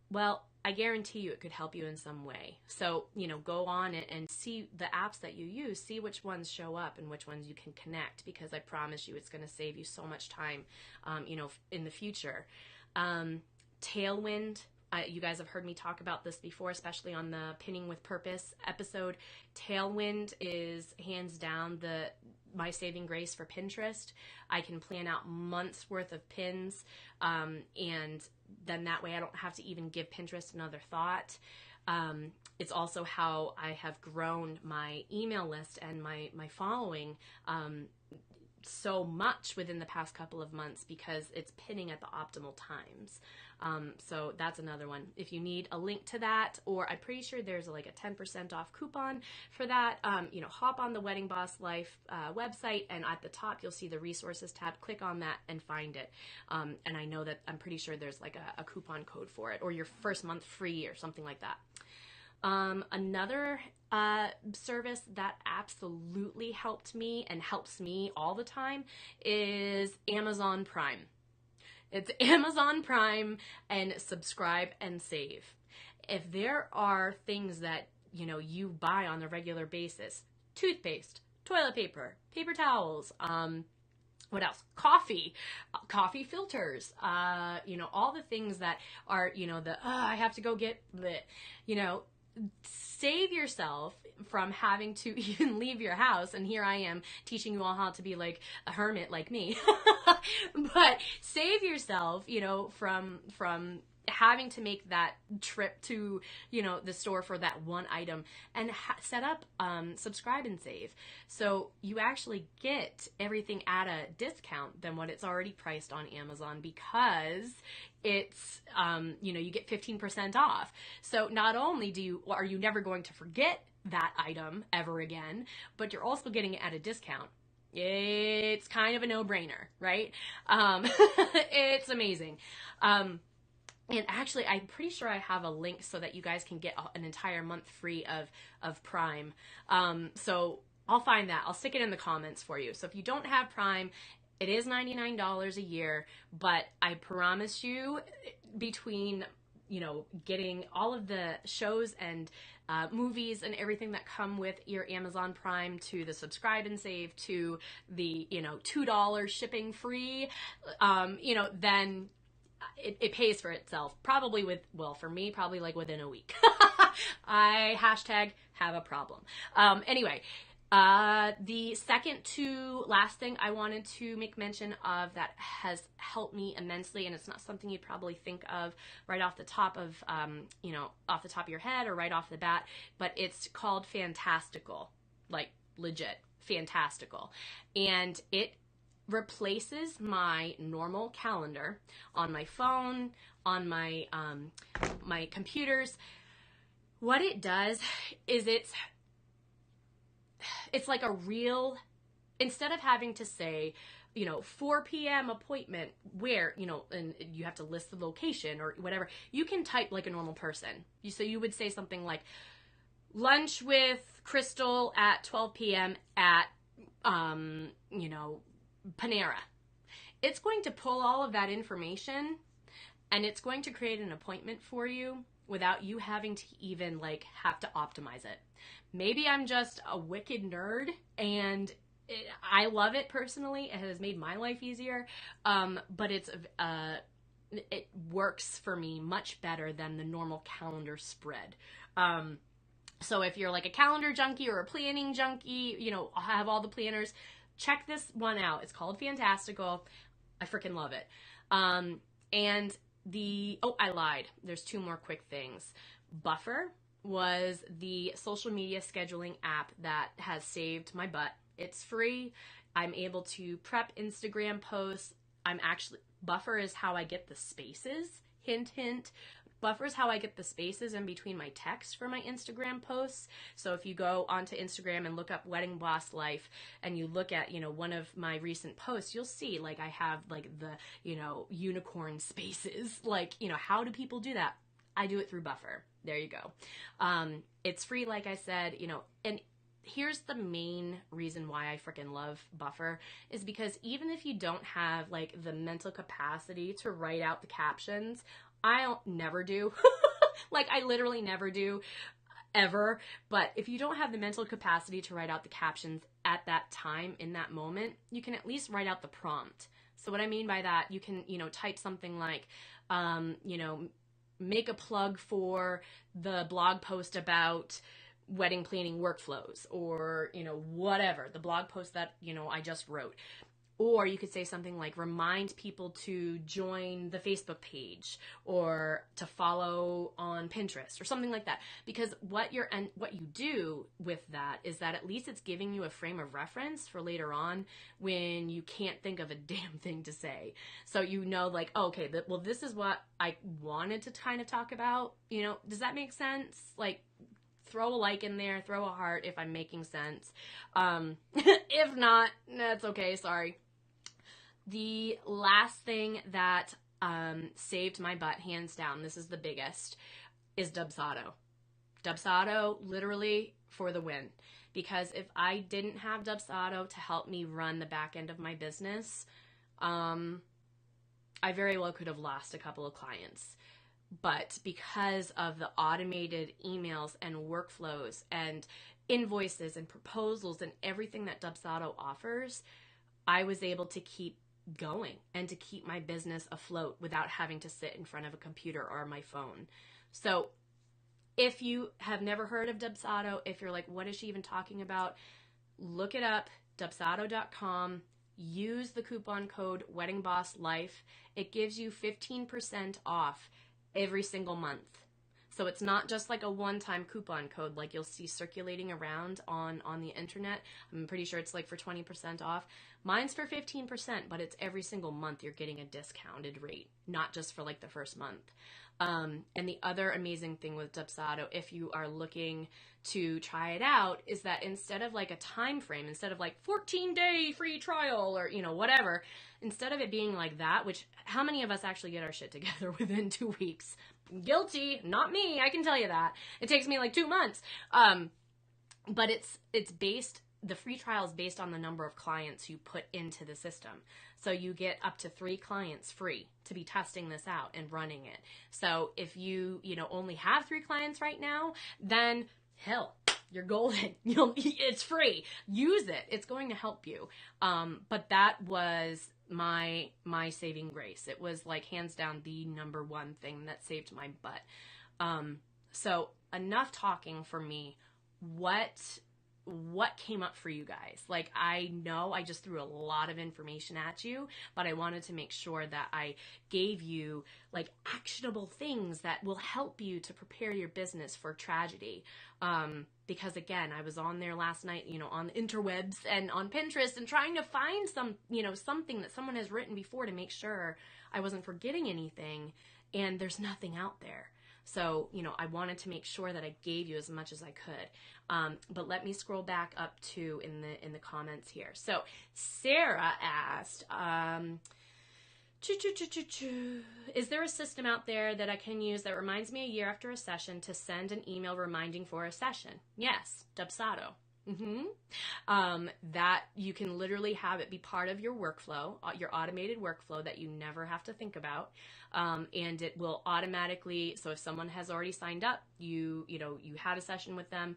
Speaker 1: Well, I guarantee you it could help you in some way. So, go on and see the apps that you use, see which ones show up and which ones you can connect, because I promise you it's going to save you so much time, in the future. Tailwind, You guys have heard me talk about this before, especially on the Pinning with Purpose episode. Tailwind is hands down my saving grace for Pinterest. I can plan out months worth of pins, and then that way I don't have to even give Pinterest another thought. It's also how I have grown my email list and my following so much within the past couple of months, because it's pinning at the optimal times. So that's another one. If you need a link to that, or I'm pretty sure there's like a 10% off coupon for that, hop on the Wedding Boss Life website, and at the top you'll see the resources tab. Click on that and find it. And I know that I'm pretty sure there's like a coupon code for it, or your first month free or something like that. Another service that absolutely helped me and helps me all the time is Amazon Prime. It's Amazon Prime and subscribe and save. If there are things that, you buy on a regular basis, toothpaste, toilet paper, paper towels, what else? Coffee filters, all the things that are, I have to go get the, save yourself from having to even leave your house. And here I am teaching you all how to be like a hermit like me. But save yourself, from having to make that trip to, the store for that one item, and set up subscribe and save. So you actually get everything at a discount than what it's already priced on Amazon, because it's, you get 15% off. So not only are you never going to forget that item ever again, but you're also getting it at a discount. It's kind of a no-brainer, right? It's amazing. And actually, I'm pretty sure I have a link so that you guys can get an entire month free of Prime. So I'll find that. I'll stick it in the comments for you. So if you don't have Prime, it is $99 a year, but I promise you, between, getting all of the shows and movies and everything that come with your Amazon Prime, to the subscribe and save, to the, $2 shipping free, then it pays for itself, probably for me, probably like within a week. I have a problem. Anyway, the second to last thing I wanted to make mention of that has helped me immensely, and it's not something you'd probably think of right off the top of, off the top of your head or right off the bat, but it's called Fantastical, like legit Fantastical. And it replaces my normal calendar on my phone, on my my computers. What it does is it's like a real, instead of having to say, 4 p.m. appointment where, and you have to list the location or whatever, you can type like a normal person. So you would say something like, lunch with Crystal at 12 p.m. at, Panera. It's going to pull all of that information, and it's going to create an appointment for you without you having to even have to optimize it. Maybe I'm just a wicked nerd, and I love it personally. It has made my life easier, but it works for me much better than the normal calendar spread. So if you're like a calendar junkie or a planning junkie, I have all the planners, check this one out. It's called Fantastical. I freaking love it. And I lied. There's 2 more quick things. Buffer was the social media scheduling app that has saved my butt. It's free. I'm able to prep Instagram posts. Buffer is how I get the spaces. Hint, hint. Buffer is how I get the spaces in between my text for my Instagram posts. So if you go onto Instagram and look up Wedding Boss Life and you look at, one of my recent posts, you'll see I have the, unicorn spaces. How do people do that? I do it through Buffer. There you go. It's free, like I said, and here's the main reason why I freaking love Buffer is because even if you don't have the mental capacity to write out the captions, I never do. I literally never do, ever. But if you don't have the mental capacity to write out the captions at that time, in that moment, you can at least write out the prompt. So what I mean by that, you can, type something like, make a plug for the blog post about wedding planning workflows, or, whatever, the blog post that, I just wrote. Or you could say something like, remind people to join the Facebook page or to follow on Pinterest or something like that. Because what you do with that is that at least it's giving you a frame of reference for later on when you can't think of a damn thing to say. So like, oh, okay, well, this is what I wanted to kind of talk about. Does that make sense? Like, throw a like in there, throw a heart if I'm making sense. If not, that's okay, sorry. The last thing that saved my butt, hands down, this is the biggest, is Dubsado. Dubsado, literally, for the win. Because if I didn't have Dubsado to help me run the back end of my business, I very well could have lost a couple of clients. But because of the automated emails and workflows and invoices and proposals and everything that Dubsado offers, I was able to keep going and to keep my business afloat without having to sit in front of a computer or my phone. So if you have never heard of Dubsado, if you're like, what is she even talking about? Look it up, dubsado.com. Use the coupon code WeddingBossLife. It gives you 15% off every single month. So it's not just like a one-time coupon code like you'll see circulating around on the internet. I'm pretty sure it's like for 20% off. Mine's for 15%, but it's every single month you're getting a discounted rate, not just for like the first month. And the other amazing thing with Dubsado, if you are looking to try it out, is that instead of like a time frame, instead of like 14-day free trial or, whatever, instead of it being like that, which how many of us actually get our shit together within 2 weeks? Guilty, not me, I can tell you that. It takes me like 2 months. But it's based, the free trial is based on the number of clients you put into the system. So you get up to 3 clients free to be testing this out and running it. So if you only have 3 clients right now, then hell, you're golden. It's free. Use it. It's going to help you. But that was my saving grace. It was like hands down the number one thing that saved my butt. So enough talking for me. What came up for you guys? Like, I know I just threw a lot of information at you, but I wanted to make sure that I gave you like actionable things that will help you to prepare your business for tragedy. Because again, I was on there last night, on the interwebs and on Pinterest and trying to find something that someone has written before to make sure I wasn't forgetting anything, and there's nothing out there. So, I wanted to make sure that I gave you as much as I could. But let me scroll back up to in the comments here. So Sarah asked, is there a system out there that I can use that reminds me a year after a session to send an email reminding for a session? Yes, Dubsado. That you can literally have it be part of your workflow, your automated workflow that you never have to think about. And it will automatically, so if someone has already signed up, you had a session with them,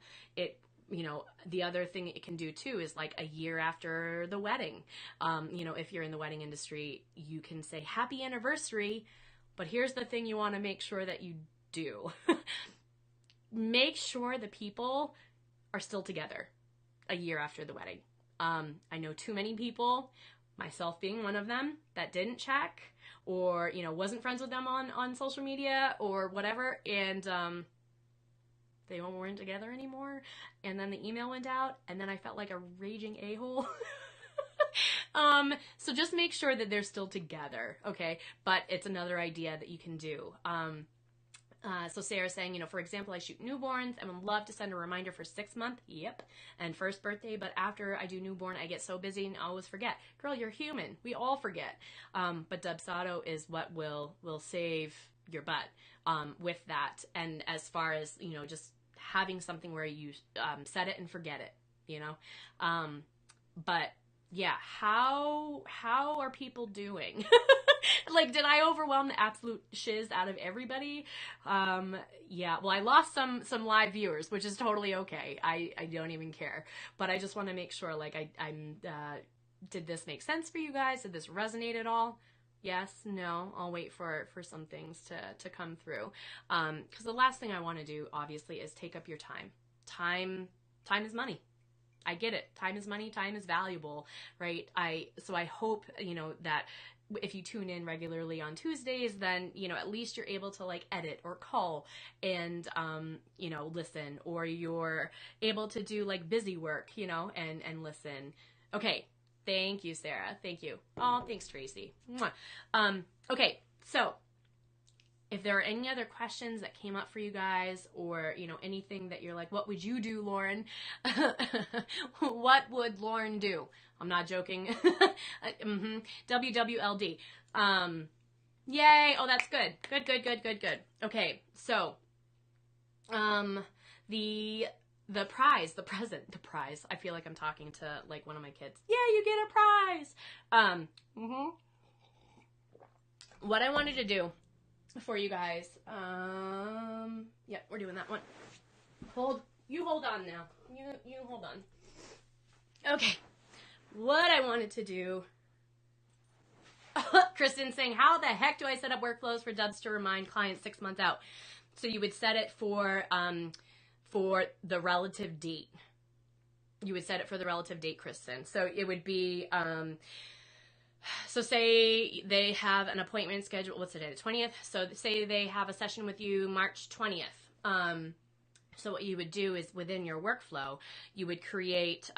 Speaker 1: the other thing it can do too is like a year after the wedding. If you're in the wedding industry, you can say happy anniversary, but here's the thing you want to make sure that you do. Make sure the people are still together a year after the wedding. I know too many people, myself being one of them, that didn't check or, wasn't friends with them on social media or whatever. And, they weren't together anymore. And then the email went out and then I felt like a raging a-hole. So just make sure that they're still together. Okay. But it's another idea that you can do. So Sarah's saying, for example, I shoot newborns and would love to send a reminder for 6 month. Yep. And first birthday. But after I do newborn, I get so busy and I always forget. Girl, you're human. We all forget. But Dubsado is what will save your butt, with that. And as far as, just having something where you, set it and forget it, but yeah, how are people doing? Like, did I overwhelm the absolute shiz out of everybody? Yeah, well, I lost some live viewers, which is totally okay. I don't even care. But I just want to make sure, like, did this make sense for you guys? Did this resonate at all? Yes, no, I'll wait for some things to come through. Because the last thing I want to do, obviously, is take up your time. Time is money. I get it. Time is money. Time is valuable, right? So I hope, that if you tune in regularly on Tuesdays, then, at least you're able to like edit or call and, listen, or you're able to do like busy work, and listen. Okay. Thank you, Sarah. Thank you. Oh, thanks, Tracy. Mwah. Okay. So if there are any other questions that came up for you guys, or, anything that you're like, what would you do, Lauren? What would Lauren do? I'm not joking. WWLD. Yay. Oh, that's good. Good. Okay. So, the prize, the present, the prize. I feel like I'm talking to like one of my kids. Yeah, you get a prize. What I wanted to do for you guys. Yeah, we're doing that one. Hold on now. You hold on. Okay. What I wanted to do. Kristen saying, how the heck do I set up workflows for Dubs to remind clients 6 months out? So you would set it for the relative date. You would set it for the relative date, Kristen. So it would be, so say they have an appointment scheduled, what's the day, the 20th? So say they have a session with you March 20th. So what you would do is within your workflow, you would create,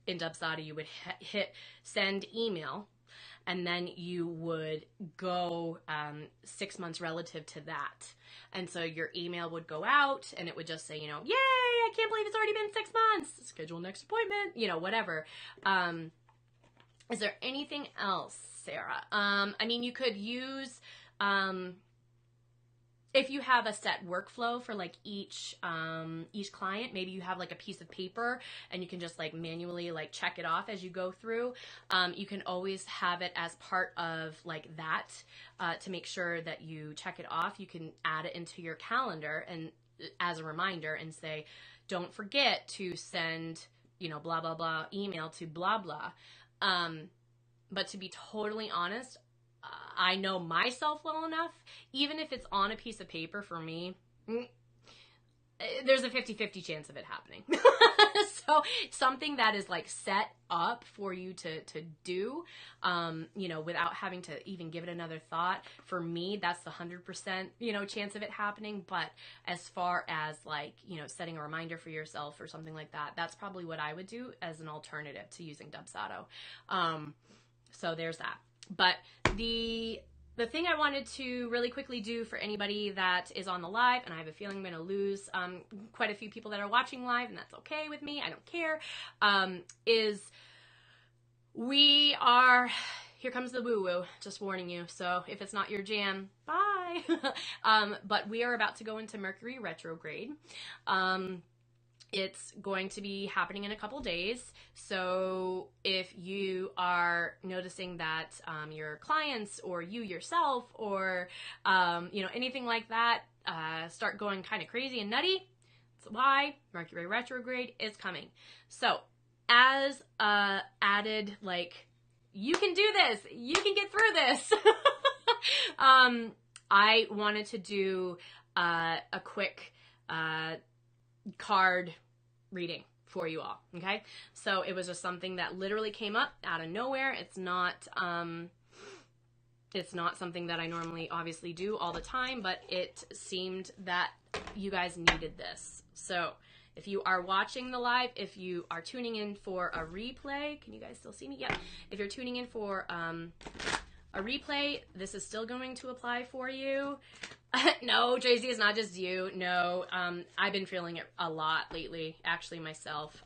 Speaker 1: in Dubsado, you would hit send email, and then you would go 6 months relative to that. And so your email would go out and it would just say, yay, I can't believe it's already been 6 months. Schedule next appointment, whatever. Is there anything else, Sarah? You could use, if you have a set workflow for like each client, maybe you have like a piece of paper and you can just like manually like check it off as you go through. You can always have it as part of like that, to make sure that you check it off. You can add it into your calendar and as a reminder and say, don't forget to send, blah, blah, blah email to blah, blah. But to be totally honest, I know myself well enough, even if it's on a piece of paper for me, there's a 50-50 chance of it happening. So something that is like set up for you to do, without having to even give it another thought, for me, that's the 100%, chance of it happening. But as far as like, setting a reminder for yourself or something like that, that's probably what I would do as an alternative to using Dubsado. So there's that. But the thing I wanted to really quickly do for anybody that is on the live, and I have a feeling I'm going to lose quite a few people that are watching live, and that's okay with me, I don't care, is we are, here comes the woo-woo, just warning you, so if it's not your jam, bye. But we are about to go into Mercury retrograde. It's going to be happening in a couple days. So if you are noticing that your clients or you yourself or, anything like that start going kind of crazy and nutty, that's why Mercury retrograde is coming. So as added, like, you can do this, you can get through this. I wanted to do a quick card reading for you all. Okay. So it was just something that literally came up out of nowhere. It's not something that I normally obviously do all the time, but it seemed that you guys needed this. So if you are watching the live, if you are tuning in for a replay, can you guys still see me? Yep. If you're tuning in for a replay, this is still going to apply for you. No, Tracy, it's not just you. No, I've been feeling it a lot lately, actually myself.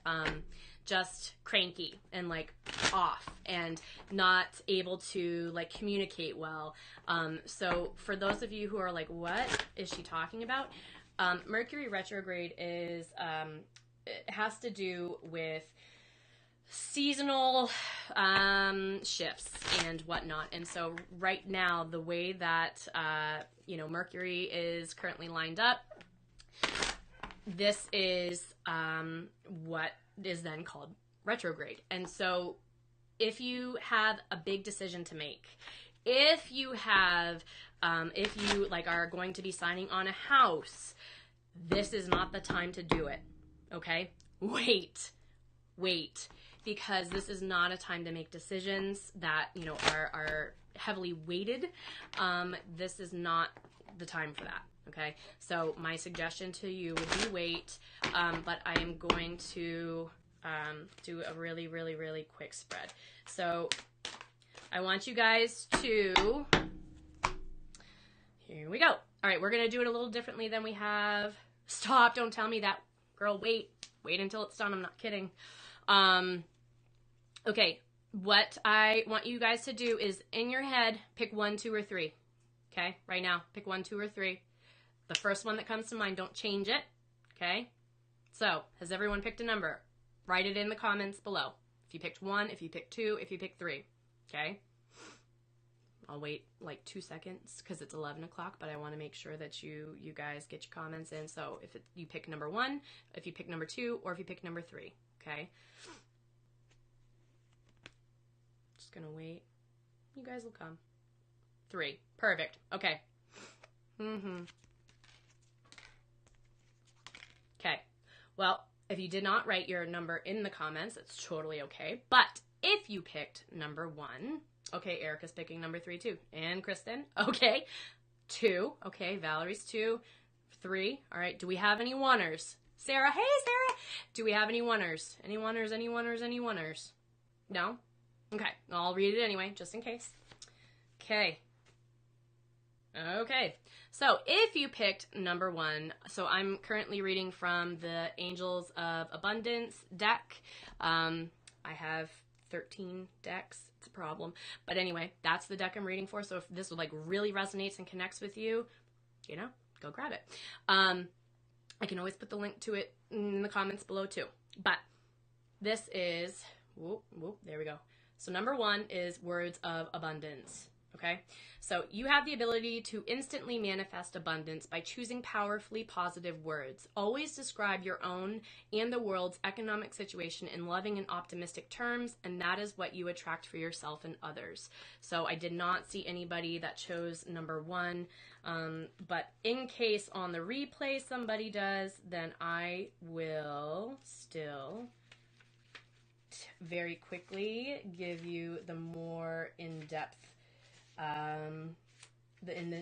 Speaker 1: Just cranky and like off and not able to like communicate well. So for those of you who are like, what is she talking about? Mercury retrograde is, it has to do with seasonal shifts and whatnot. And so right now, the way that Mercury is currently lined up, this is what is then called retrograde. And so if you have a big decision to make, if you have, if you like are going to be signing on a house, this is not the time to do it. Okay? Wait, because this is not a time to make decisions that, you know, are heavily weighted. This is not the time for that. Okay? So my suggestion to you would be wait, but I am going to do a really, really, really quick spread. So I want you guys to, here we go. All right, we're going to do it a little differently than we have. Stop, don't tell me that. Girl, wait until it's done. I'm not kidding. Okay, what I want you guys to do is in your head, pick 1, 2, or 3. Okay, right now, pick 1, 2, or 3. The first one that comes to mind, don't change it. Okay, so has everyone picked a number? Write it in the comments below. If you picked 1, if you picked 2, if you picked 3. Okay, I'll wait like 2 seconds because it's 11 o'clock, but I want to make sure that you guys get your comments in. So if you pick number 1, if you pick number 2, or if you pick number 3. Okay, just gonna wait. You guys will come. 3, perfect. Okay. Okay, well, if you did not write your number in the comments, it's totally okay. But if you picked number 1, okay, Erica's picking number 3 too. And Kristen, okay. 2, okay, Valerie's 2. 3, all right, do we have any oneers? Sarah, hey, Sarah. Do we have any oneers? Any oneers, any oneers, any oneers? No? Okay, I'll read it anyway, just in case. Okay. Okay, so if you picked number 1, so I'm currently reading from the Angels of Abundance deck. I have 13 decks. It's a problem. But anyway, that's the deck I'm reading for. So if this like really resonates and connects with you, you know, go grab it. I can always put the link to it in the comments below too. But this is, there we go. So number 1 is words of abundance. Okay, so you have the ability to instantly manifest abundance by choosing powerfully positive words. Always describe your own and the world's economic situation in loving and optimistic terms, and that is what you attract for yourself and others. So I did not see anybody that chose number 1, but in case on the replay somebody does, then I will still very quickly give you the more in-depth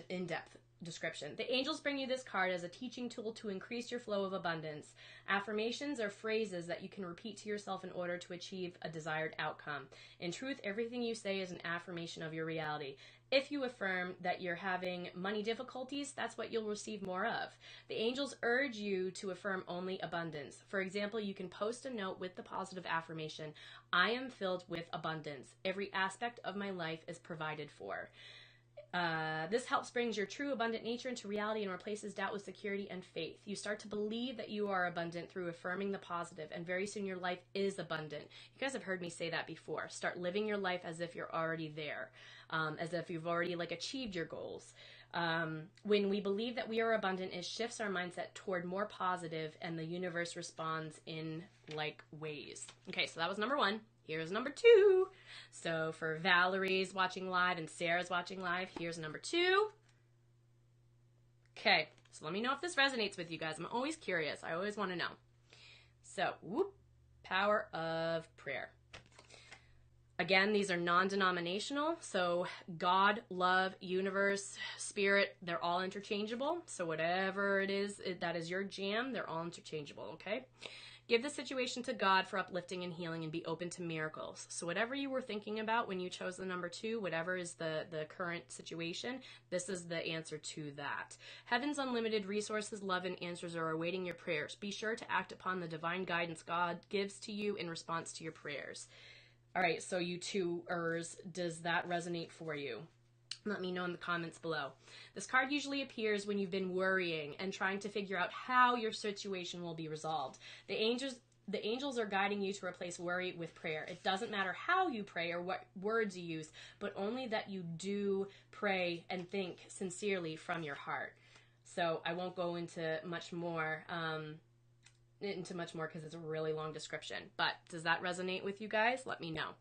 Speaker 1: in-depth description. The angels bring you this card as a teaching tool to increase your flow of abundance. Affirmations are phrases that you can repeat to yourself in order to achieve a desired outcome. In truth, everything you say is an affirmation of your reality. If you affirm that you're having money difficulties, that's what you'll receive more of. The angels urge you to affirm only abundance. For example, you can post a note with the positive affirmation, I am filled with abundance. Every aspect of my life is provided for. This helps bring your true abundant nature into reality and replaces doubt with security and faith. You start to believe that you are abundant through affirming the positive, and very soon your life is abundant. You guys have heard me say that before. Start living your life as if you're already there, as if you've already like achieved your goals. When we believe that we are abundant, it shifts our mindset toward more positive, and the universe responds in like ways. Okay, so that was number 1. Here's number 2. So for Valerie's watching live and Sarah's watching live, here's number 2. Okay, so let me know if this resonates with you guys. I'm always curious. I always want to know. So, power of prayer. Again, these are non-denominational. So God, love, universe, spirit, they're all interchangeable. So whatever it is that is your jam, they're all interchangeable, okay? Give the situation to God for uplifting and healing, and be open to miracles. So whatever you were thinking about when you chose the number 2, whatever is the current situation, this is the answer to that. Heaven's unlimited resources, love, and answers are awaiting your prayers. Be sure to act upon the divine guidance God gives to you in response to your prayers. All right, so you 2ers, does that resonate for you? Let me know in the comments below. This card usually appears when you've been worrying and trying to figure out how your situation will be resolved. The angels are guiding you to replace worry with prayer. It doesn't matter how you pray or what words you use, but only that you do pray and think sincerely from your heart. So I won't go into much more because it's a really long description. But does that resonate with you guys? Let me know.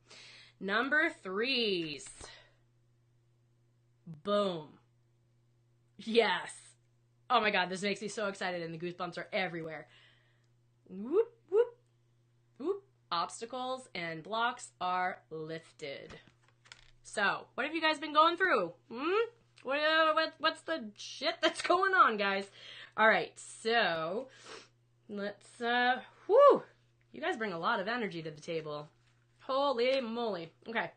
Speaker 1: Number 3s. Boom. Yes. Oh my God, this makes me so excited and the goosebumps are everywhere. Whoop, whoop, whoop. Obstacles and blocks are lifted. So, what have you guys been going through? What's the shit that's going on, guys? All right, so let's, you guys bring a lot of energy to the table. Holy moly. Okay.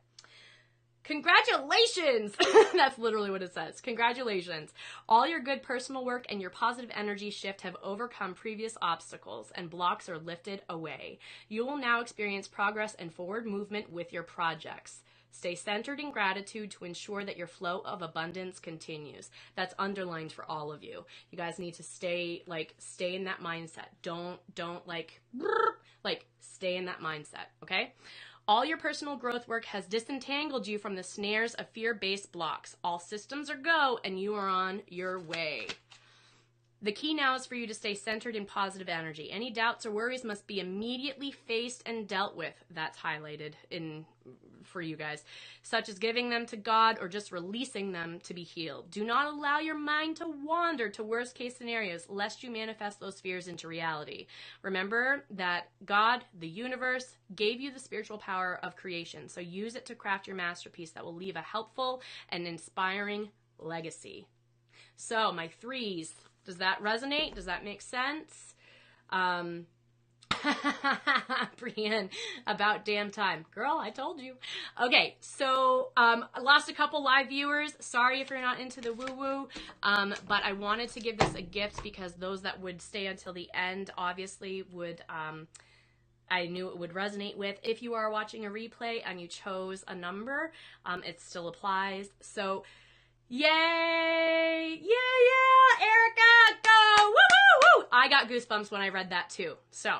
Speaker 1: Congratulations! That's literally what it says. Congratulations. All your good personal work and your positive energy shift have overcome previous obstacles and blocks are lifted away. You will now experience progress and forward movement with your projects. Stay centered in gratitude to ensure that your flow of abundance continues. That's underlined for all of you. You guys need to stay in that mindset. Don't stay in that mindset, okay? All your personal growth work has disentangled you from the snares of fear-based blocks. All systems are go, and you are on your way. The key now is for you to stay centered in positive energy. Any doubts or worries must be immediately faced and dealt with. That's highlighted for you guys, such as giving them to God or just releasing them to be healed. Do not allow your mind to wander to worst case scenarios, lest you manifest those fears into reality. Remember that God, the universe, gave you the spiritual power of creation, so use it to craft your masterpiece that will leave a helpful and inspiring legacy. So, my threes, does that resonate? Does that make sense? Brienne, about damn time. Girl, I told you. Okay, so I lost a couple live viewers. Sorry if you're not into the woo-woo, but I wanted to give this a gift because those that would stay until the end obviously would, I knew it would resonate with. If you are watching a replay and you chose a number, it still applies. So, yay! Yeah! Erica, go! Woo-woo-woo! I got goosebumps when I read that too. So,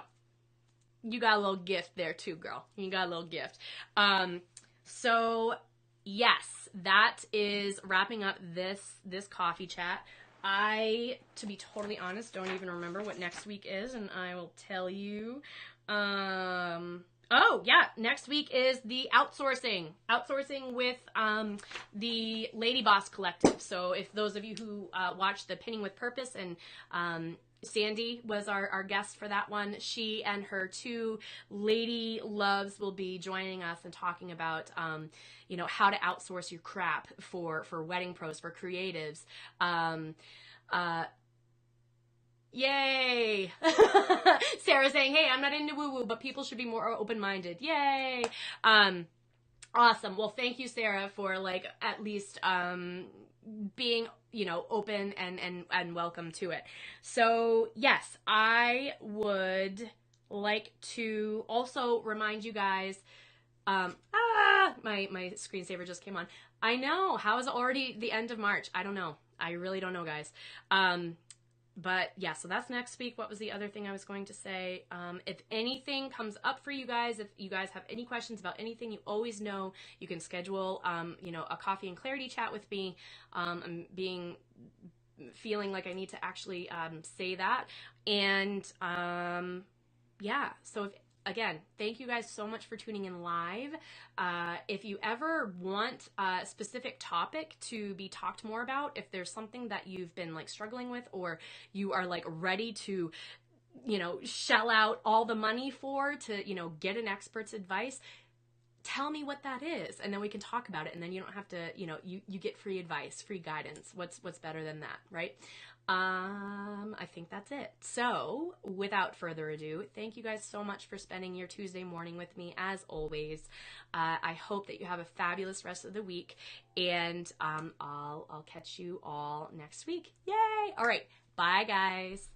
Speaker 1: you got a little gift there too, girl. You got a little gift. So yes, that is wrapping up this coffee chat. I, to be totally honest, don't even remember what next week is, and I will tell you. Oh yeah, next week is the outsourcing with the Lady Boss Collective. So if those of you who watched the Pinning with Purpose, and Sandy was our guest for that one. She and her two lady loves will be joining us and talking about, how to outsource your crap for wedding pros, for creatives. Yay! Sarah saying, hey, I'm not into woo-woo, but people should be more open-minded. Yay! Awesome. Well, thank you, Sarah, for at least being open and welcome to it. So yes, I would like to also remind you guys, my screensaver just came on. I know, how is it already the end of March? I don't know. I really don't know, guys. But yeah, so that's next week. What was the other thing I was going to say? If anything comes up for you guys, if you guys have any questions about anything, you always know you can schedule, a coffee and clarity chat with me. I'm feeling like I need to actually say that. And yeah, so again, thank you guys so much for tuning in live. If you ever want a specific topic to be talked more about, if there's something that you've been struggling with, or you are ready to, shell out all the money for to, get an expert's advice, tell me what that is, and then we can talk about it, and then you don't have to, you get free advice, free guidance. What's better than that, right? I think that's it. So, without further ado, thank you guys so much for spending your Tuesday morning with me, as always. I hope that you have a fabulous rest of the week, and I'll catch you all next week. Yay! All right, bye, guys.